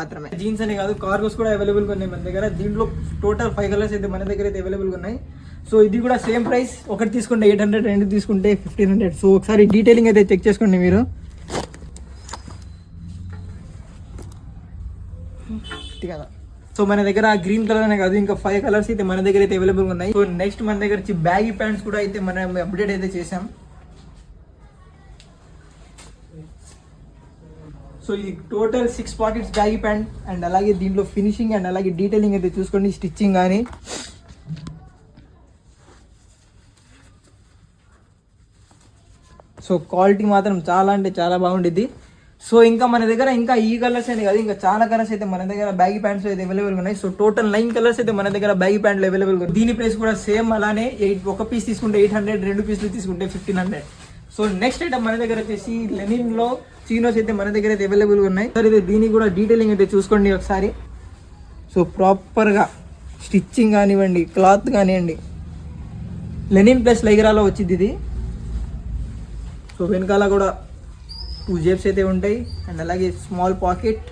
మాత్రమే. జీన్స్ అనే కాదు, కార్గోస్ కూడా అవైలబుల్గా ఉన్నాయి మన దగ్గర. దీంట్లో టోటల్ 5 కలర్స్ అయితే మన దగ్గర అయితే అవైలబుల్గా ఉన్నాయి. సో ఇది కూడా సేమ్ ప్రైస్, ఒకటి తీసుకుంటే 800, రెండు తీసుకుంటే 1500. సో ఒకసారి డీటెయిలింగ్ అయితే చెక్ చేసుకోండి మీరు కదా. సో మన దగ్గర గ్రీన్ కలర్ అనే కాదు, ఇంకా 5 కలర్స్ అయితే మన దగ్గర అయితే అవైలబుల్గా ఉన్నాయి. సో నెక్స్ట్ మన దగ్గర వచ్చి బ్యాగీ ప్యాంట్స్ కూడా అయితే మనం అప్డేట్ అయితే చేసాం. సో ఇది total 6 pockets baggy pant. And అలాగే దీంట్లో ఫినిషింగ్ అండ్ అలాగే డీటెయిలింగ్ అయితే చూసుకోండి, స్టిచ్చింగ్ కానీ. సో క్వాలిటీ మాత్రం చాలా అంటే చాలా బాగుండిద్ది. సో ఇంకా మన దగ్గర ఇంకా ఈ కలర్స్ అని కాదు, ఇంకా చాలా కలర్స్ అయితే మన దగ్గర బ్యాగీ ప్యాంట్స్ అయితే అవైలబుల్గా ఉన్నాయి. సో టోటల్ 9 కలర్స్ అయితే మన దగ్గర బ్యాగీ ప్యాంట్లు అవైలబుల్గా ఉన్నాయి. దీని ప్రైస్ కూడా సేమ్ అలానే, ఒక పీస్ తీసుకుంటే 800, రెండు పీసులు తీసుకుంటే 1500. సో నెక్స్ట్ ఐటమ్ మన దగ్గర వచ్చేసి లెనిన్లో చీనోస్ అయితే మన దగ్గర అయితే అవైలబుల్గా ఉన్నాయి. సార్ ఇది దీనికి కూడా డీటెయిలింగ్ అయితే చూసుకోండి ఒకసారి. సో ప్రాపర్గా స్టిచ్చింగ్ కానివ్వండి, క్లాత్ కానివ్వండి, లెనిన్ ప్లస్ లైగరాలో వచ్చింది ఇది. సో వెనకాల కూడా 2 జేబ్స్ అయితే ఉంటాయి అండ్ అలాగే స్మాల్ పాకెట్.